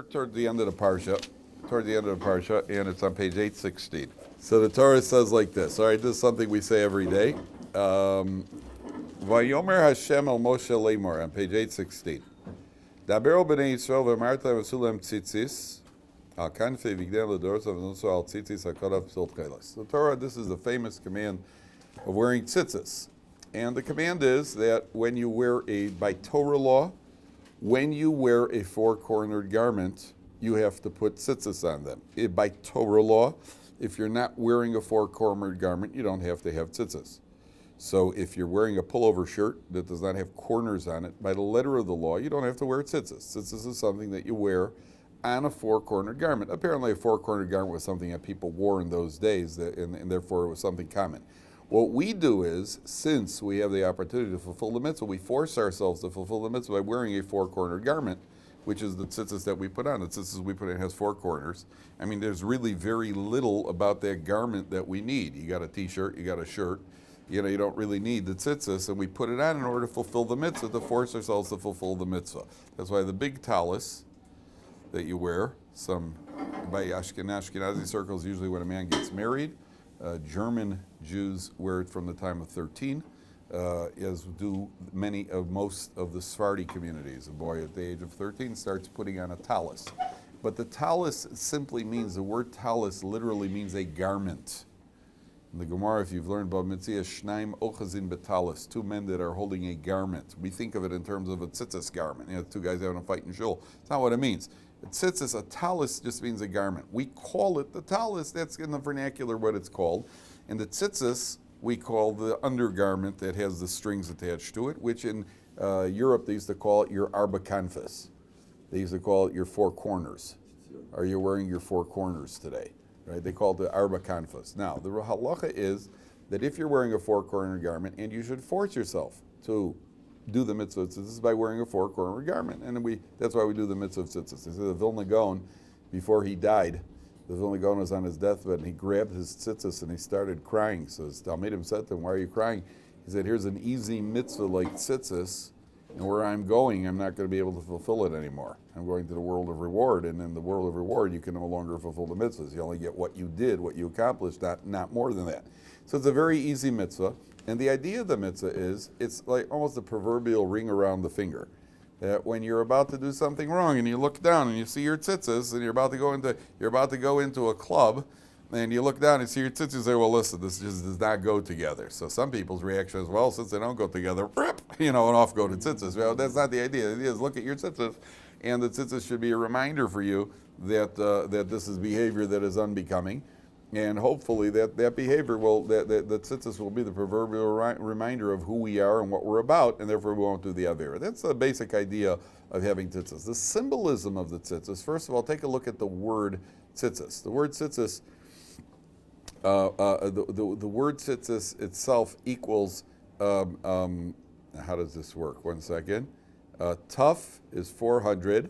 toward the end of the Parsha, and it's on page 816. So the Torah says like this. All right, this is something we say every day. Vayomer Hashem el Moshe Lemor on page 816. Daber b'nei Yisrael v'amarta v'sulem tzitzis al kanfei v'gdei l'doros v'nusu al tzitzis hakodav p'sil Tailless. The Torah, this is the famous command of wearing tzitzis. And the command is that when you wear by Torah law, when you wear a four-cornered garment, you have to put tzitzis on them. By Torah law, if you're not wearing a four-cornered garment, you don't have to have tzitzis. So if you're wearing a pullover shirt that does not have corners on it, by the letter of the law, you don't have to wear tzitzis. Tzitzis is something that you wear on a four-cornered garment. Apparently a four-cornered garment was something that people wore in those days, and therefore it was something common. What we do is, since we have the opportunity to fulfill the mitzvah, we force ourselves to fulfill the mitzvah by wearing a four-cornered garment, which is the tzitzis that we put on. The tzitzis we put in has four corners. I mean, there's really very little about that garment that we need. You got a t-shirt, you got a shirt, you don't really need the tzitzis, and we put it on in order to fulfill the mitzvah, to force ourselves to fulfill the mitzvah. That's why the big tailless that you wear, by Ashkenazi circles, usually when a man gets married, German Jews wear it from the time of 13, as do most of the Sephardi communities. A boy at the age of 13 starts putting on a tailless. But the tailless simply means, the word tailless literally means a garment. In the Gemara, if you've learned about Mitzvah, Shnaim Ochazin Betalis, two men that are holding a garment. We think of it in terms of a tzitzis garment. Two guys having a fight in shul. It's not what it means. A tailless just means a garment. We call it the tailless, that's in the vernacular what it's called. And the tzitzis, we call the undergarment that has the strings attached to it, which in Europe they used to call it your arba kanfas. They used to call it your four corners. Are you wearing your four corners today? Right? They call it the arba kanfas. Now, the halacha is that if you're wearing a four-cornered garment, and you should force yourself to do the mitzvah of tzitzis by wearing a four-cornered garment. And that's why we do the mitzvah of tzitzis. They say the Vilna Gaon, before he died, the Vilna Gaon was on his deathbed, and he grabbed his tzitzis and he started crying. So his Talmidim said to him, "Why are you crying?" He said, "Here's an easy mitzvah like tzitzis, and where I'm going, I'm not going to be able to fulfill it anymore. I'm going to the world of reward, and in the world of reward, you can no longer fulfill the mitzvahs. You only get what you did, what you accomplished, not more than that." So it's a very easy mitzvah. And the idea of the mitzvah is, it's like almost a proverbial ring around the finger. That when you're about to do something wrong and you look down and you see your tzitzis and you're about to go into a club and you look down and see your tzitzis and say, well, listen, this just does not go together. So some people's reaction is, well, since they don't go together, and off go to tzitzis. Well, that's not the idea. The idea is look at your tzitzis, and the tzitzis should be a reminder for you that this is behavior that is unbecoming. And hopefully that behavior the tzitzis will be the proverbial reminder of who we are and what we're about, and therefore we won't do the avera. That's the basic idea of having tzitzis. The symbolism of the tzitzis, first of all, take a look at the word tzitzis. The word tzitzis, the word tzitzis itself equals, how does this work? 1 second. Tough is 400.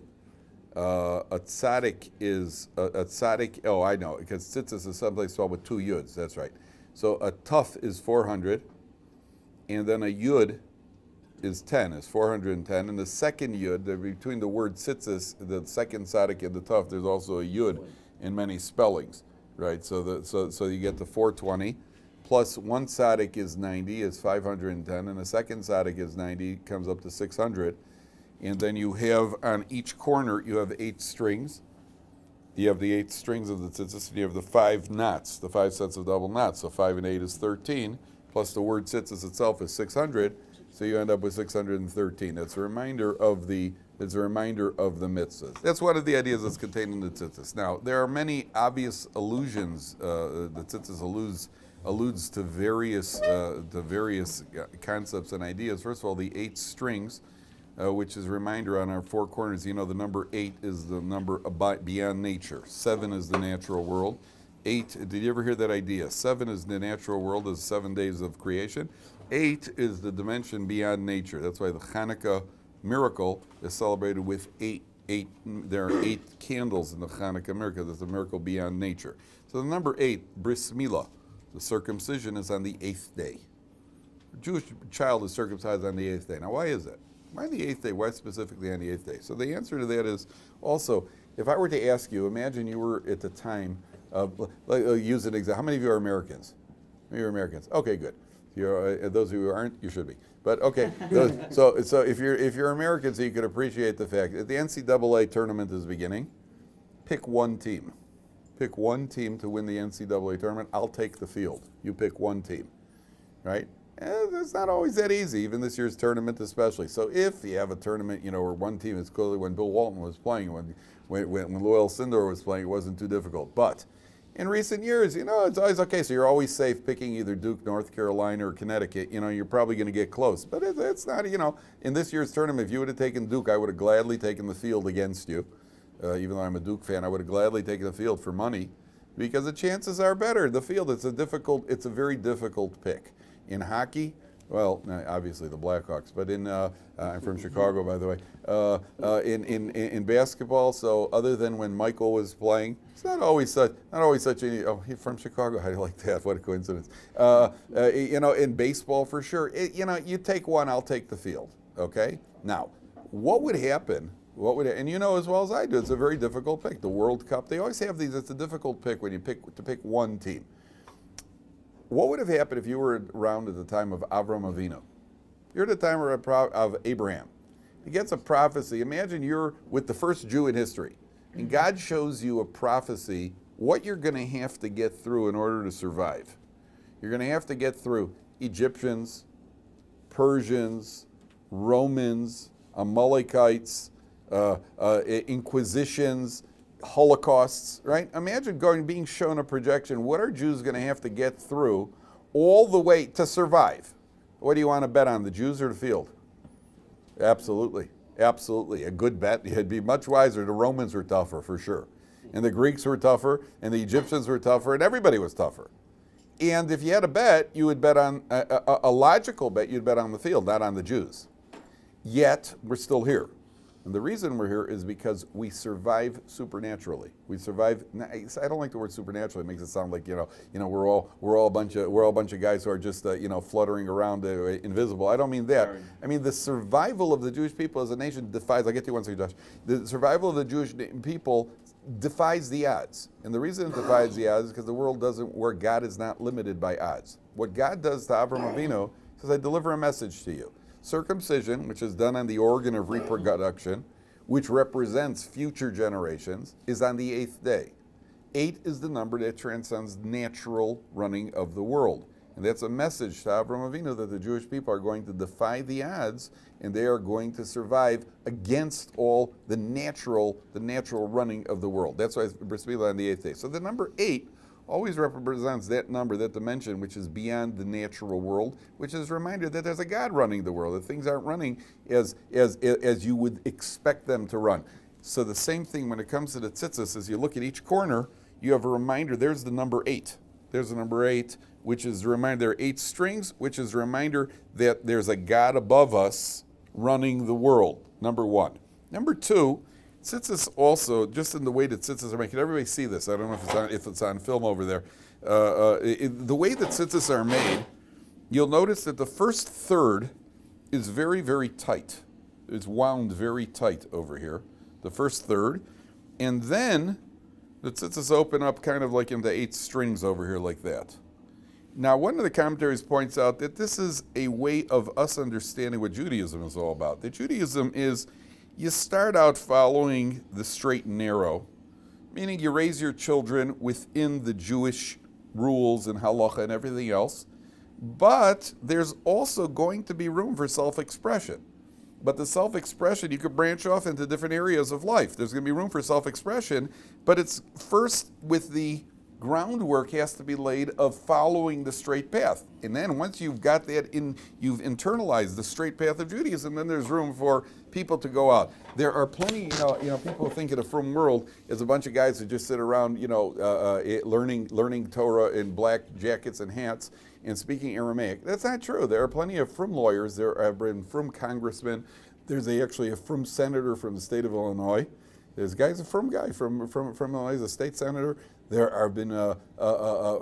A tzaddik is oh, I know, because tzitzis is someplace spelled with two yuds. That's right. So a tough is 400, and then a yud is 10, is 410. And the second yud, between the word tzitzis, the second tzaddik and the tough, there's also a yud in many spellings, right? So you get the 420, plus one tzaddik is 90, is 510, and the second tzaddik is 90, comes up to 600. And then you have, on each corner, you have 8 strings. You have the 8 strings of the tzitzis, and you have the 5 knots, the 5 sets of double knots. So 5 and 8 is 13, plus the word tzitzis itself is 600, so you end up with 613. That's a reminder of the mitzvahs. That's one of the ideas that's contained in the tzitzis. Now, there are many obvious allusions. The tzitzis alludes to various concepts and ideas. First of all, the 8 strings, which is a reminder on our 4 corners. The number 8 is the number beyond nature. 7 is the natural world. 8, did you ever hear that idea? 7 is the natural world, is 7 days of creation. 8 is the dimension beyond nature. That's why the Hanukkah miracle is celebrated with 8. There are 8 candles in the Hanukkah miracle. That's a miracle beyond nature. So the number 8, bris milah, the circumcision, is on the 8th day. A Jewish child is circumcised on the 8th day. Now, why is that? Why the 8th day? Why specifically on the 8th day? So the answer to that is also, if I were to ask you, imagine you were at the time of, use an example. How many of you are Americans? How many of you are Americans? Okay, good. Those of you who aren't, you should be. But okay, so if you're American, so you can appreciate the fact that the NCAA tournament is beginning. Pick one team. Pick one team to win the NCAA tournament. I'll take the field. You pick one team, right? It's not always that easy, even this year's tournament especially. So if you have a tournament, where one team is clearly, when Bill Walton was playing, when Lowell Sindor was playing, it wasn't too difficult. But in recent years, it's always okay. So you're always safe picking either Duke, North Carolina, or Connecticut. You're probably going to get close. But it's not, in this year's tournament, if you would have taken Duke, I would have gladly taken the field against you. Even though I'm a Duke fan, I would have gladly taken the field for money because the chances are better. The field, it's a very difficult pick. In hockey, well, obviously the Blackhawks, but I'm from Chicago, by the way. In basketball, so other than when Michael was playing, it's not always such he's from Chicago. How do you like that? What a coincidence. In baseball for sure, you take one, I'll take the field. Okay. Now, what would happen? And as well as I do, it's a very difficult pick. The World Cup, they always have these. It's a difficult pick when you pick one team. What would have happened if you were around at the time of Avram Avinu? You're at the time of Abraham. He gets a prophecy. Imagine you're with the first Jew in history, and God shows you a prophecy, what you're going to have to get through in order to survive. You're going to have to get through Egyptians, Persians, Romans, Amalekites, Inquisitions, Holocausts, right? Imagine being shown a projection. What are Jews going to have to get through all the way to survive? What do you want to bet on, the Jews or the field? Absolutely. Absolutely. A good bet. You'd be much wiser. The Romans were tougher, for sure. And the Greeks were tougher, and the Egyptians were tougher, and everybody was tougher. And if you had a bet, you would bet on, a logical bet, you'd bet on the field, not on the Jews. Yet, we're still here. And the reason we're here is because we survive supernaturally. We survive. I don't like the word supernatural. It makes it sound like we're all a bunch of guys who are just fluttering around invisible. I don't mean that. Sorry. I mean the survival of the Jewish people as a nation defies. I'll get to you one second, Josh. The survival of the Jewish people defies the odds, and the reason it defies the odds is because the world doesn't. Where God is not limited by odds. What God does to Avram Avinu says, "I deliver a message to you." Circumcision, which is done on the organ of reproduction, which represents future generations, is on the 8th day. 8 is the number that transcends natural running of the world. And that's a message to Avram Avinu that the Jewish people are going to defy the odds and they are going to survive against all the natural running of the world. That's why it's bris milah on the 8th day. So the number 8 always represents that number, that dimension, which is beyond the natural world, which is a reminder that there's a God running the world, that things aren't running as you would expect them to run. So the same thing when it comes to the tzitzis, as you look at each corner, you have a reminder, there's the number 8. There's the number 8, which is a reminder, there are 8 strings, which is a reminder that there's a God above us running the world, number 1. Number 2, tzitzis also, just in the way that tzitzis are made, can everybody see this? I don't know if it's on film over there. The way that tzitzis are made, you'll notice that the first third is very, very tight. It's wound very tight over here, the first third. And then the tzitzis open up kind of like into 8 strings over here like that. Now, one of the commentaries points out that this is a way of us understanding what Judaism is all about. That Judaism is, you start out following the straight and narrow, meaning you raise your children within the Jewish rules and halacha and everything else, but there's also going to be room for self-expression. But the self-expression, you could branch off into different areas of life. There's going to be room for self-expression, but it's first with the groundwork has to be laid of following the straight path. And then once you've got that you've internalized the straight path of Judaism, then there's room for people to go out. There are plenty, people think of the frum world as a bunch of guys who just sit around, learning Torah in black jackets and hats and speaking Aramaic. That's not true. There are plenty of frum lawyers. There have been frum congressmen. There's actually a frum senator from the state of Illinois. There's guys, a frum guy from Illinois, he's a state senator. There have been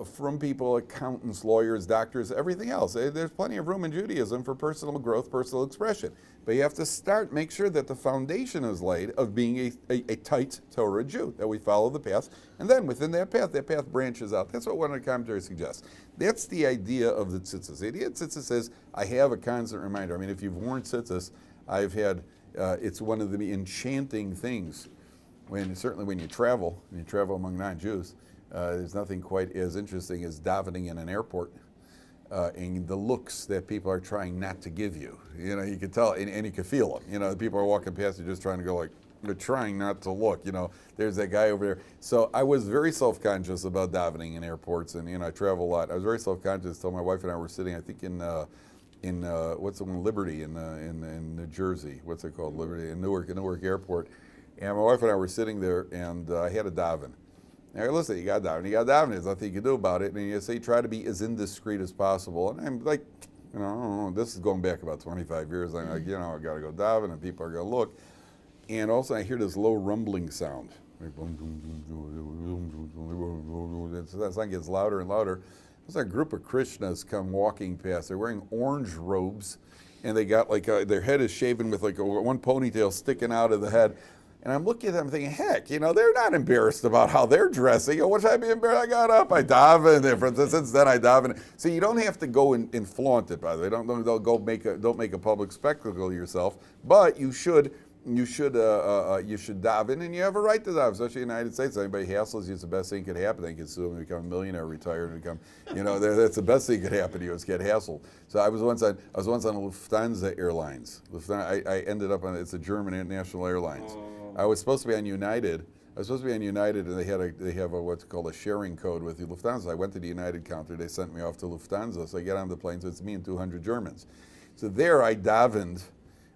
frum people, accountants, lawyers, doctors, everything else. There's plenty of room in Judaism for personal growth, personal expression. But you have to make sure that the foundation is laid of being a tight Torah Jew, that we follow the path. And then within that path branches out. That's what one of the commentaries suggests. That's the idea of the tzitzis. The idea of tzitzis is, I have a constant reminder. I mean, if you've worn tzitzis, I've had, it's one of the enchanting things. Certainly when you travel among non-Jews, there's nothing quite as interesting as davening in an airport and the looks that people are trying not to give you. You know, you can tell, and you can feel them. You know, people are walking past you just trying to go like, they're trying not to look. You know, there's that guy over there. So I was very self-conscious about davening in airports, and I travel a lot. I was very self-conscious until my wife and I were sitting, I think in what's the one, Liberty in New Jersey. What's it called, Liberty in Newark Airport. And my wife and I were sitting there, and I had a daven. And I go, listen, you got daven. There's nothing you can do about it. And you say, try to be as indiscreet as possible. And I'm like, I don't know, this is going back about 25 years. I'm like, I got to go daven, and people are going to look. And also, I hear this low rumbling sound. The sound gets louder and louder. There's a group of Krishnas come walking past. They're wearing orange robes, and they got their head is shaven with one ponytail sticking out of the head. And I'm looking at them thinking, heck, they're not embarrassed about how they're dressing. What should I be embarrassed? I got up, I davened. Since then, I davened. So you don't have to go and flaunt it, by the way. Don't make a public spectacle of yourself. But you should daven, and you have a right to daven, especially in the United States. Anybody hassles you, it's the best thing that could happen. They can sue them, become a millionaire, retire, and become, that's the best thing that could happen to you is get hassled. So I was once on Lufthansa Airlines. I ended up on, it's a German international airlines. I was supposed to be on United. And they have what's called a sharing code with the Lufthansa. I went to the United counter. They sent me off to Lufthansa. So I get on the plane. So it's me and 200 Germans. So there I davened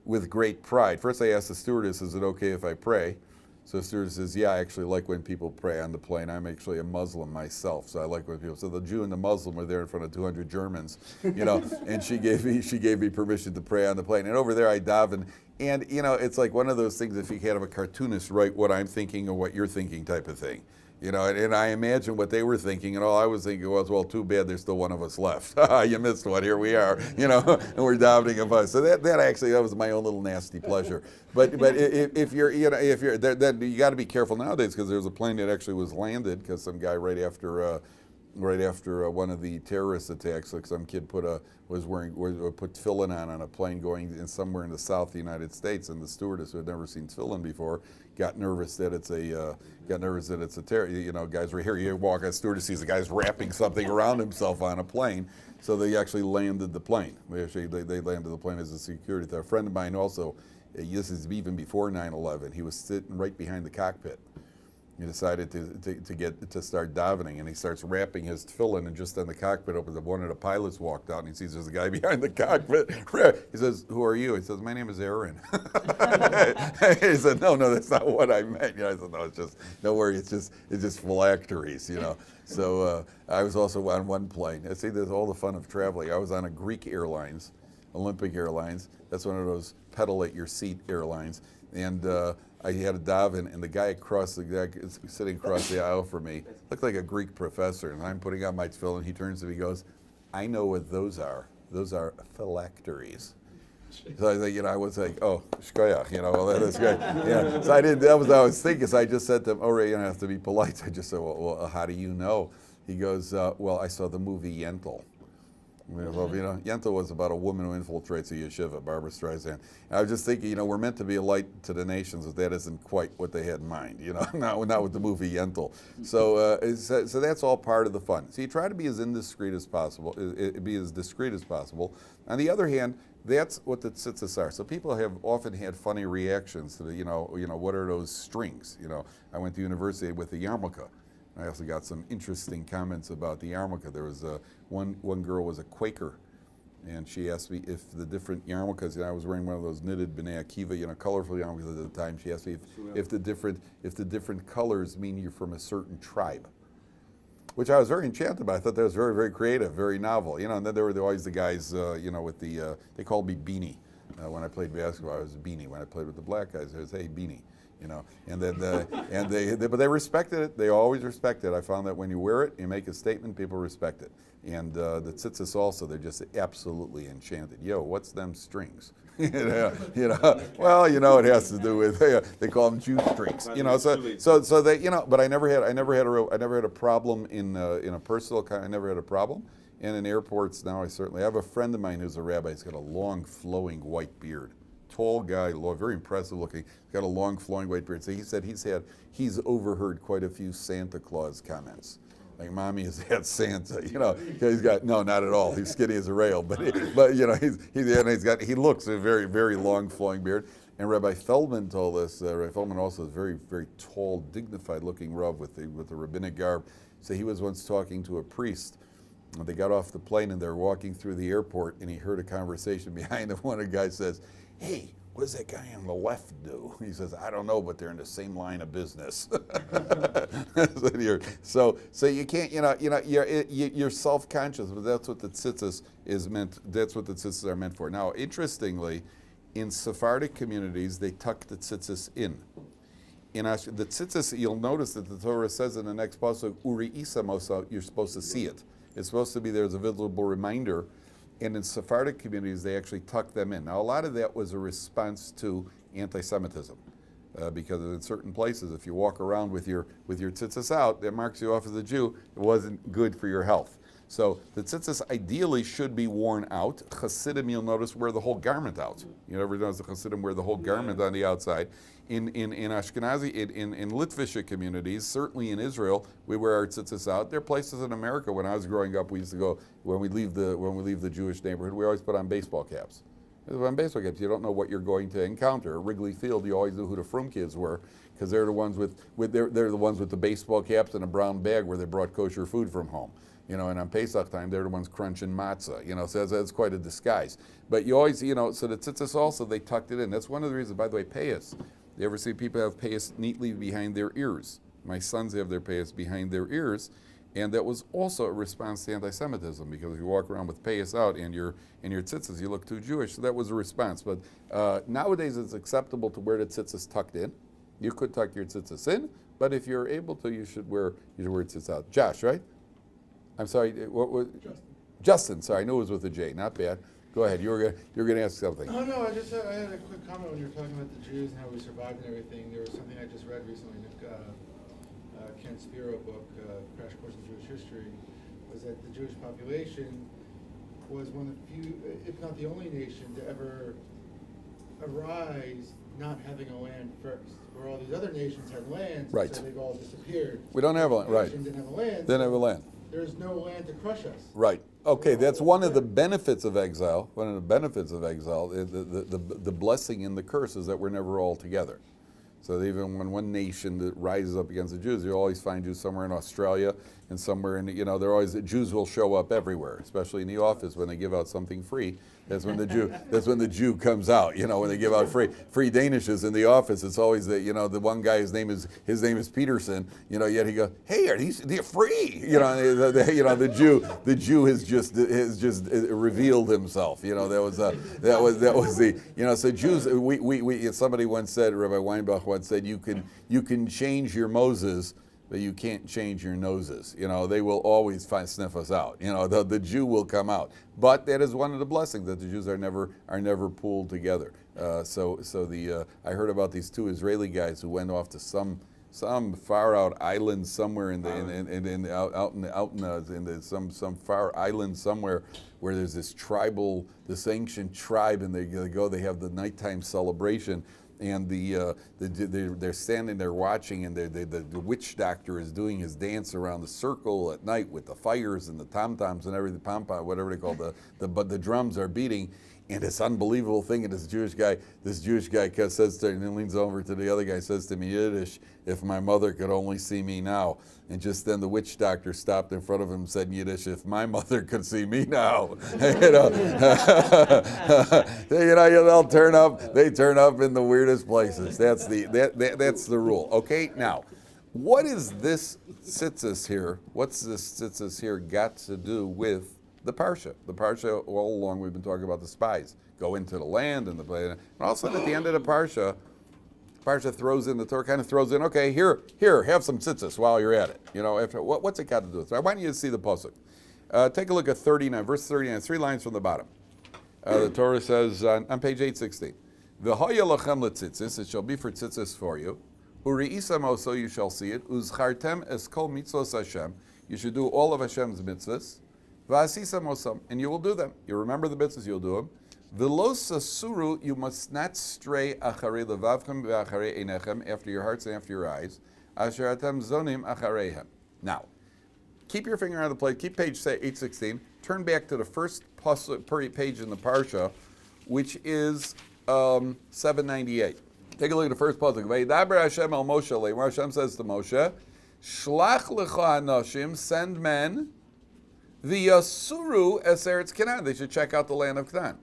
with great pride. First I asked the stewardess, is it okay if I pray? So the stewardess says, yeah, I actually like when people pray on the plane. I'm actually a Muslim myself, so I like when people. So the Jew and the Muslim were there in front of 200 Germans, and she gave me permission to pray on the plane. And over there I davened, and it's like one of those things, if you can have a cartoonist write what I'm thinking or what you're thinking type of thing. And I imagine what they were thinking, and all I was thinking was, well, too bad there's still one of us left. You missed one, here we are, and we're davening of us. So that was my own little nasty pleasure. But if you're then you got to be careful nowadays, because there's a plane that actually was landed because some guy right after one of the terrorist attacks, like some kid put tefillin on a plane going somewhere in the South of the United States, and the stewardess, who had never seen tefillin before, got nervous that it's a terror. Guys right here, you walk, a stewardess sees the guy's wrapping something around himself on a plane, so they actually landed the plane. They landed the plane as a security threat. A friend of mine also, this is even before 9/11, he was sitting right behind the cockpit. He decided to start davening, and he starts wrapping his tefillin, and just then the cockpit opens up. One of the pilots walked out, and he sees there's a guy behind the cockpit. He says, "Who are you?" He says, "My name is Aaron." He said, "No, that's not what I meant." I said, "No, it's just, don't worry, it's just phylacteries, So I was also on one plane. See, there's all the fun of traveling. I was on a Greek Airlines, Olympic Airlines. That's one of those pedal at your seat airlines, and I had a daven, and the guy sitting across the aisle from me looked like a Greek professor, and I'm putting on my tefillin. He turns to me and goes, "I know what those are. Those are phylacteries." So I was like, "Oh, shkoyach," well, that's great. Yeah. So I didn't. That was what I was thinking. So I just said to him, "Oh, Ray, you don't have to be polite." I just said, "Well, how do you know?" He goes, "Well, I saw the movie Yentl." Well, Yentl was about a woman who infiltrates a yeshiva, Barbara Streisand. And I was just thinking, we're meant to be a light to the nations, but that isn't quite what they had in mind, not with the movie Yentl. So that's all part of the fun. So you try to be as indiscreet as possible, be as discreet as possible. On the other hand, that's what the tzitzis are. So people have often had funny reactions to what are those strings? I went to university with the yarmulke. I also got some interesting comments about the yarmulke. There was one girl was a Quaker, and she asked me if the different yarmulkes, and I was wearing one of those knitted B'nai Akiva, colorful yarmulkes at the time. She asked me if the different colors mean you're from a certain tribe, which I was very enchanted by. I thought that was very, very creative, very novel. And then there were always the guys, with the they called me Beanie. When I played basketball, I was a Beanie. When I played with the black guys, I was, hey, Beanie. And then but they respected it. They always respected it. I found that when you wear it, you make a statement, people respect it. And the tzitzis also, they're just absolutely enchanted. Yo, what's them strings? Well, it has to do with they call them Jew strings. So they but I never had a problem in a personal kind. I never had a problem. And in airports now, I have a friend of mine who's a rabbi. He's got a long, flowing white beard. Tall guy, very impressive looking. He's got a long, flowing white beard. So he said he's overheard quite a few Santa Claus comments. Like, mommy has had Santa, he's got, no, not at all. He's skinny as a rail, but he looks a very, very long, flowing beard. And Rabbi Feldman told us, Rabbi Feldman also is a very, very tall, dignified looking Rav with the rabbinic garb. So he was once talking to a priest. They got off the plane and they were walking through the airport, and he heard a conversation behind him. One of the guys says, "Hey, what does that guy on the left do?" He says, "I don't know, but they're in the same line of business." So you can't, you're self-conscious, but that's what the tzitzis is meant. That's what the tzitzis are meant for. Now, interestingly, in Sephardic communities, they tuck the tzitzis in. In the tzitzis, you'll notice that the Torah says in the next pasuk, "Uri isa mosa," you're supposed to see it. It's supposed to be there as a visible reminder. And in Sephardic communities, they actually tuck them in. Now, a lot of that was a response to anti-Semitism, because in certain places, if you walk around with your tzitzis out, that marks you off as a Jew. It wasn't good for your health. So the tzitzis ideally should be worn out. Chassidim, you'll notice, wear the whole garment out. You ever notice the Chassidim wear the whole garment on the outside? In Ashkenazi, in Litvish communities, certainly in Israel, we wear our tzitzis out. There are places in America, when I was growing up, we used to go, when we leave the Jewish neighborhood, we always put on baseball caps. On baseball caps, you don't know what you're going to encounter. At Wrigley Field, you always knew who the frum kids were, because they're the ones they're the ones with the baseball caps and a brown bag where they brought kosher food from home. And on Pesach time, they're the ones crunching matzah, so that's quite a disguise. But you always, so the tzitzis also, they tucked it in. That's one of the reasons, by the way, payas. You ever see people have payas neatly behind their ears? My sons have their payas behind their ears, and that was also a response to anti-Semitism, because if you walk around with payas out and your tzitzis, you look too Jewish. So that was a response. But nowadays, it's acceptable to wear the tzitzis tucked in. You could tuck your tzitzis in, but if you're able to, you should wear tzitzis out. Josh, right? I'm sorry. What was Justin? Sorry, I knew it was with a J. Not bad. Go ahead. You were going to ask something. Oh no, I had a quick comment when you were talking about the Jews and how we survived and everything. There was something I just read recently in Ken Spiro book, Crash Course in Jewish History, was that the Jewish population was one of the few, if not the only nation, to ever arise not having a land first, where all these other nations had lands, right. So they've all disappeared. We don't have a land, right? Didn't have a land. Didn't have a land. There's no land to crush us. Right. Okay, that's one of the benefits of exile. One of the benefits of exile, the blessing and the curse is that we're never all together. So even when one nation that rises up against the Jews, you always find Jews somewhere in Australia and somewhere in, they're always, Jews will show up everywhere, especially in the office when they give out something free. That's when the Jew comes out. When they give out free Danishes in the office, it's always the one guy, his name is Peterson. Yet he goes, "Hey, they're free?" The Jew has just revealed himself. That was the so Jews. We somebody once said, Rabbi Weinbach once said, you can change your Moses, but you can't change your noses. They will always sniff us out. The Jew will come out. But that is one of the blessings, that the Jews are never pooled together. I heard about these two Israeli guys who went off to some far out island somewhere some far island somewhere where there's this ancient tribe, and they have the nighttime celebration. And they're standing there watching, and the witch doctor is doing his dance around the circle at night with the fires and the tom-toms and everything, pom-pom, whatever they call the drums are beating. And this unbelievable thing, and this Jewish guy says to him, and leans over to the other guy, says to me, Yiddish, "If my mother could only see me now." And just then the witch doctor stopped in front of him and said in Yiddish, "If my mother could see me now." They'll turn up. They turn up in the weirdest places. That's the rule. Okay, now, what is this tzitzis here? What's this tzitzis here got to do with the Parsha? The Parsha, all along we've been talking about the spies. Go into the land and all of a sudden at the end of the Parsha Parsha throws in, the Torah kind of throws in, okay, here, have some tzitzis while you're at it. After what's it got to do with it? So I want you to see the pasuk. Take a look at 39, verse 39, 3 lines from the bottom. The Torah says on page 816, V'hoya lachem letzitzis, it shall be for tzitzis for you. Uri'isam also you shall see it. Uzchartem es kol mitzvos Hashem. You should do all of Hashem's mitzvahs. V'asisam osam, and you will do them. You remember the mitzvahs, you'll do them. V'lo sasuru, you must not stray acharei levavchem v'acharei einechem, after your hearts and after your eyes. Asher atem zonim achareihem. Now, keep your finger on the plate, keep page 816, turn back to the first page in the Parsha, which is 798. Take a look at the first pasuk. Vaydaber Hashem el Moshe, where Hashem says to Moshe, Shlach lecha anashim, send men, v'yasuru es eretz Canaan. They should check out the land of Canaan.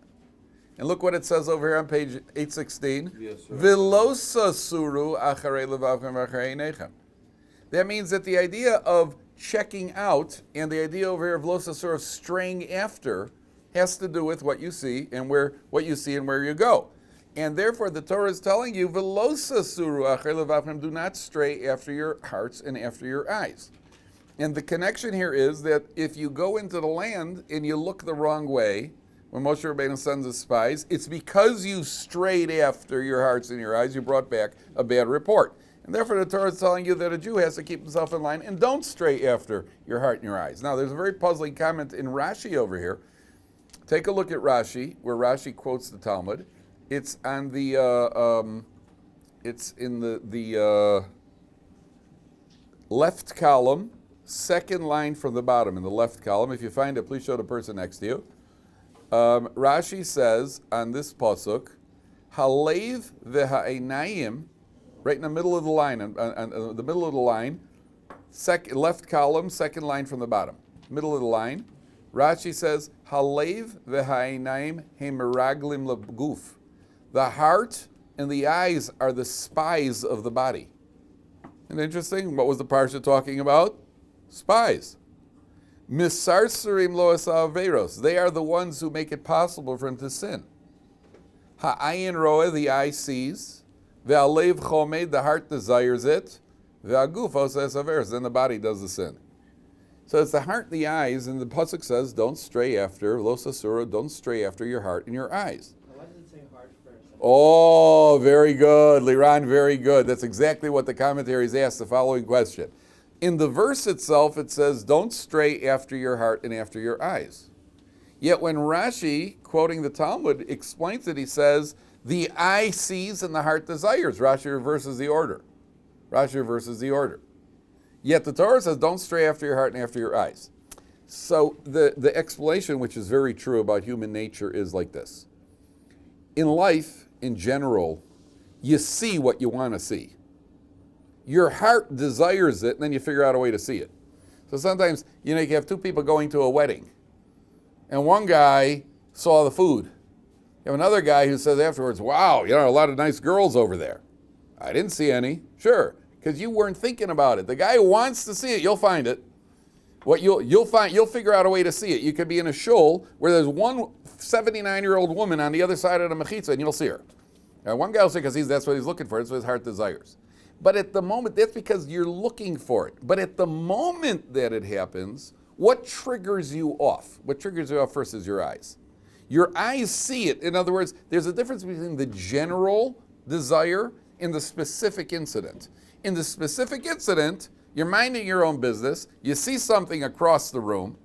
And look what it says over here on page 816. V'lo sasuru acharei levavchem v'acharei einechem. That means that the idea of checking out and the idea over here of lo sasuru, of straying after, has to do with what you see and where you go. And therefore, the Torah is telling you, "V'lo sasuru acharei levavchem," do not stray after your hearts and after your eyes. And the connection here is that if you go into the land and you look the wrong way, when Moshe Rabbeinu sends his spies, it's because you strayed after your hearts and your eyes, you brought back a bad report. And therefore, the Torah is telling you that a Jew has to keep himself in line and don't stray after your heart and your eyes. Now, there's a very puzzling comment in Rashi over here. Take a look at Rashi, where Rashi quotes the Talmud. It's on the, it's in the left column, second line from the bottom in the left column. If you find it, please show the person next to you. Rashi says on this pasuk, Halev v'ha'einayim, right in the middle of the line, on the middle of the line, left column, second line from the bottom, middle of the line. Rashi says, Halev v'ha'einayim hemeraglim leguf. The heart and the eyes are the spies of the body. Isn't it interesting? What was the Parsha talking about? Spies. Misarsarim loas averos. They are the ones who make it possible for him to sin. Ha'ayin roeh, the eye sees. Ve'alev chomed, the heart desires it. Ve'aguf oses averos, then the body does the sin. So it's the heart and the eyes, and the pasuk says, don't stray after, lo sasura, don't stray after your heart and your eyes. Why does it say heart first? Oh, very good, Liran, very good. That's exactly what the commentaries asked, the following question. In the verse itself, it says, don't stray after your heart and after your eyes. Yet when Rashi, quoting the Talmud, explains it, he says, the eye sees and the heart desires. Rashi reverses the order. Yet the Torah says, don't stray after your heart and after your eyes. So the explanation, which is very true about human nature, is like this. In life, in general, you see what you want to see. Your heart desires it, and then you figure out a way to see it. So sometimes, you have two people going to a wedding, and one guy saw the food. You have another guy who says afterwards, wow, a lot of nice girls over there. I didn't see any. Sure, because you weren't thinking about it. The guy who wants to see it, you'll find it. What you'll figure out a way to see it. You could be in a shul where there's one 79-year-old woman on the other side of the mechitza, and you'll see her. Now, one guy will say, because that's what he's looking for. That's what his heart desires. But at the moment, that's because you're looking for it. But at the moment that it happens, what triggers you off? What triggers you off first is your eyes. Your eyes see it. In other words, there's a difference between the general desire and the specific incident. In the specific incident, you're minding your own business, you see something across the room,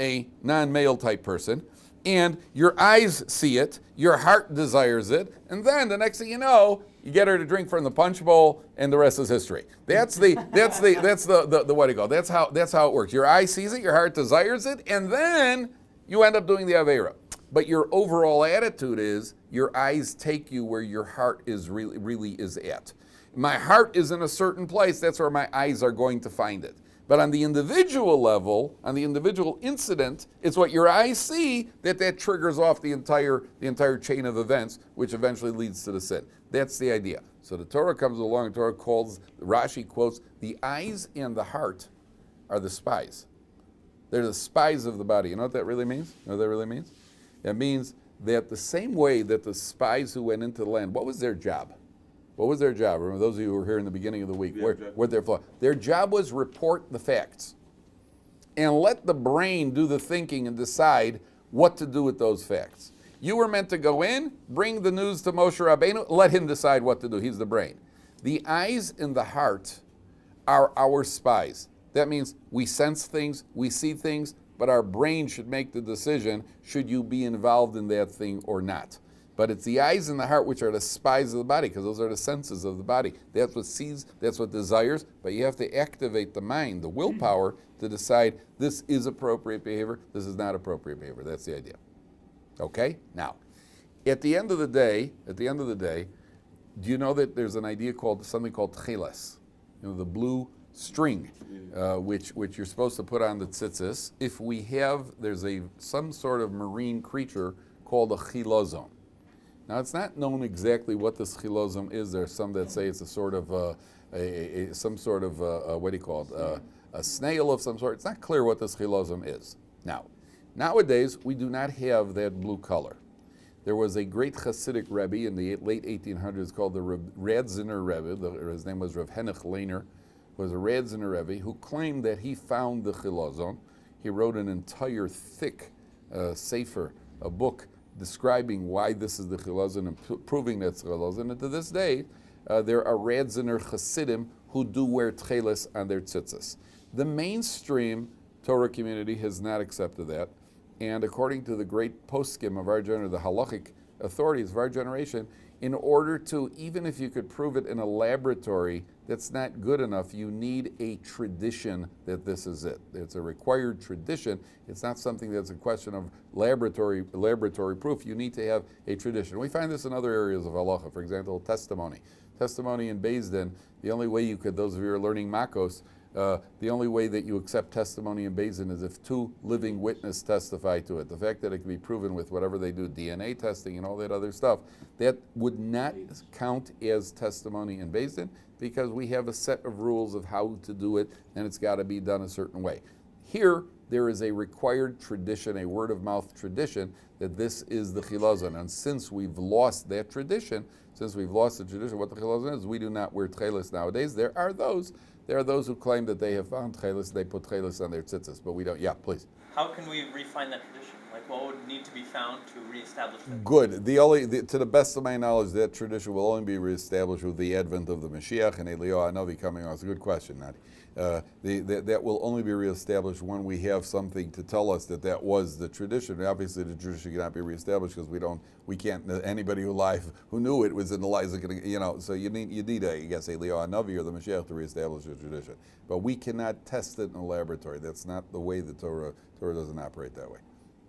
a non-male type person, and your eyes see it, your heart desires it, and then the next thing you know, you get her to drink from the punch bowl, and the rest is history. That's the way to go. That's how it works. Your eye sees it, your heart desires it, and then you end up doing the Aveira. But your overall attitude is your eyes take you where your heart is really is at. My heart is in a certain place, that's where my eyes are going to find it. But on the individual level, on the individual incident, it's what your eyes see that triggers off the entire chain of events, which eventually leads to the sin. That's the idea. So the Torah comes along, the Torah Rashi quotes, the eyes and the heart are the spies. They're the spies of the body. You know what that really means? It means that the same way that the spies who went into the land, what was their job? What was their job? Remember, those of you who were here in the beginning of the week, what their flaw? Their job was report the facts and let the brain do the thinking and decide what to do with those facts. You were meant to go in, bring the news to Moshe Rabbeinu, let him decide what to do. He's the brain. The eyes and the heart are our spies. That means we sense things, we see things, but our brain should make the decision, should you be involved in that thing or not. But it's the eyes and the heart which are the spies of the body, because those are the senses of the body. That's what sees, that's what desires, but you have to activate the mind, the willpower, to decide this is appropriate behavior, this is not appropriate behavior. That's the idea. Okay? Now, at the end of the day, do you know that there's an idea called something called Tailless? You know, the blue string, which you're supposed to put on the tzitzis. If we have, there's some sort of marine creature called a chilozon. Now, it's not known exactly what this chilozon is. There are some that say it's a sort of what do you call it? A snail of some sort. It's not clear what this chilozon is. Now, nowadays we do not have that blue color. There was a great Hasidic Rabbi in the late 1800s called the Radziner Rebbe. His name was Rav Henoch Leiner. Was a Radziner Rebbe who claimed that he found the chilozon. He wrote an entire thick sefer, a book describing why this is the chilozon and proving that it's chilozon. And to this day, there are Radziner Hasidim who do wear Tailless on their tzitzis. The mainstream Torah community has not accepted that. And according to the great poskim of our generation, the halachic authorities of our generation, in order to, even if you could prove it in a laboratory, that's not good enough. You need a tradition that this is it. It's a required tradition. It's not something that's a question of laboratory proof. You need to have a tradition. We find this in other areas of halacha. For example, testimony. Testimony in Beis Din, the only way you could, those of you who are learning Makos, the only way that you accept testimony in Beis Din is if two living witnesses testify to it. The fact that it can be proven with whatever they do, DNA testing and all that other stuff, that would not count as testimony in Beis Din because we have a set of rules of how to do it and it's got to be done a certain way. Here, there is a required tradition, a word-of-mouth tradition, that this is the chilozon. And since we've lost that tradition, what the chilozon is, we do not wear Tailless nowadays. There are those who claim that they have found Tailless, they put Tailless on their tzitzis, but we don't. Yeah, please. How can we refine that tradition? Like, what would need to be found to reestablish that? Good. To the best of my knowledge, that tradition will only be reestablished with the advent of the Mashiach and Eliyahu Hanavi coming on. It's a good question, Nadi. That will only be reestablished when we have something to tell us that was the tradition. Obviously, the tradition cannot be reestablished because we can't. Anybody who knew it was in the lives of, So you need I guess, Eliyahu Hanavi or the Mashiach to reestablish the tradition. But we cannot test it in a laboratory. That's not the way the Torah doesn't operate that way.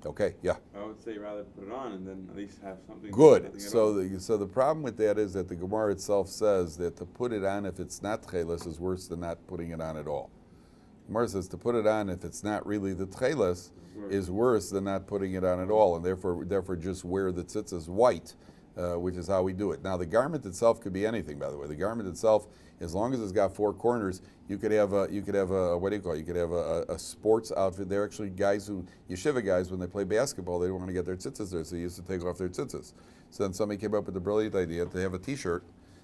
Okay, yeah. I would say rather put it on and then at least have something. Good. So the problem with that is that the Gemara itself says that to put it on if it's not Tailless is worse than not putting it on at all. The Gemara says to put it on if it's not really the Tailless is worse than not putting it on at all, and therefore just wear the tzitzis white, which is how we do it. Now the garment itself could be anything, by the way. The garment itself, as long as it's got four corners, you could have a what do you call it? You could have a sports outfit. They're actually yeshiva guys, when they play basketball, they don't want to get their tzitzis there, so they used to take off their tzitzis. So then somebody came up with the brilliant idea to have a T-shirt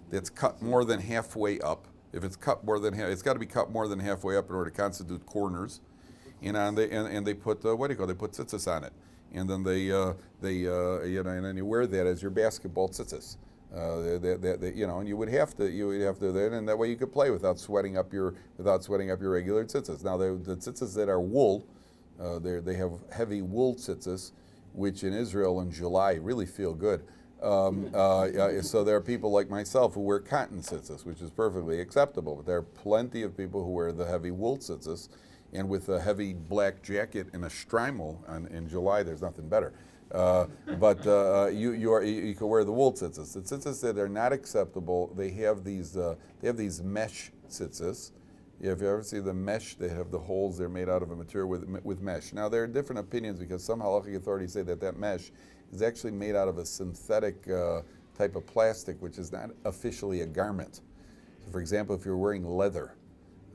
that's cut more than halfway up. If it's cut more than half, it's got to be cut more than halfway up in order to constitute corners. And they put They put tzitzis on it, and then and then you wear that as your basketball tzitzis. And you would have to then, and that way you could play without sweating up your regular tzitzis. Now the tzitzis that are wool, they have heavy wool tzitzis, which in Israel in July really feel good. So there are people like myself who wear cotton tzitzis, which is perfectly acceptable. But there are plenty of people who wear the heavy wool tzitzis, and with a heavy black jacket and a shtreimel in July, there's nothing better. But you can wear the wool tzitzis. The tzitzis that are not acceptable, they have these mesh tzitzis. If you ever see the mesh, they have the holes. They're made out of a material with mesh. Now there are different opinions because some halachic authorities say that mesh is actually made out of a synthetic type of plastic, which is not officially a garment. So for example, if you're wearing leather,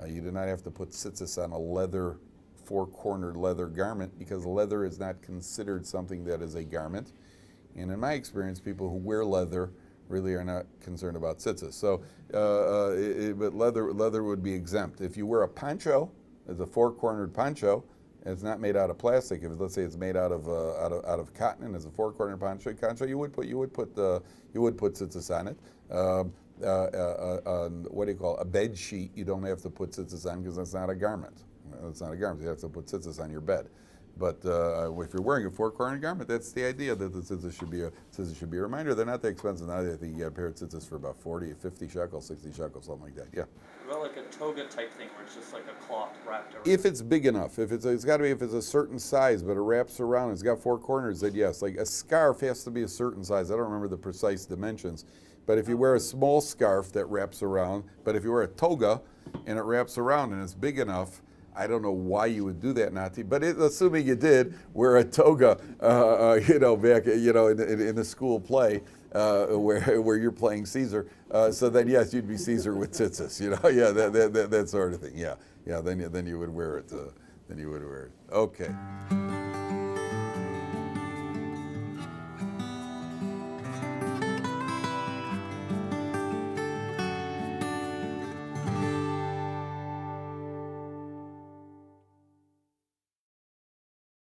you do not have to put tzitzis on a leather, four-cornered leather garment because leather is not considered something that is a garment. And in my experience, people who wear leather really are not concerned about tzitzis. So, but leather would be exempt. If you wear a poncho, it's a four-cornered poncho, and it's not made out of plastic. If let's say it's made out of cotton and it's a four-cornered poncho, you would put tzitzis on it. What do you call it? A bed sheet? You don't have to put tzitzis on because that's not a garment. It's not a garment. You have to put tzitzis on your bed. But if you're wearing a four-cornered garment, that's the idea, that the tzitzis should be a reminder. They're not that expensive now. I think you get a pair of tzitzis for about 40, 50 shekels, 60 shekels, something like that. Yeah. What about like a toga type thing where it's just like a cloth wrapped around? If it's big enough, it's got to be if it's a certain size, but it wraps around. It's got four corners. Then yes, like a scarf has to be a certain size. I don't remember the precise dimensions, but if you wear a small scarf that wraps around, but if you wear a toga and it wraps around and it's big enough. I don't know why you would do that, Nati, but assuming you did wear a toga, back, in the school play where you're playing Caesar, so then yes, you'd be Caesar with tzitzis, that sort of thing. Yeah, then you would wear it. Okay.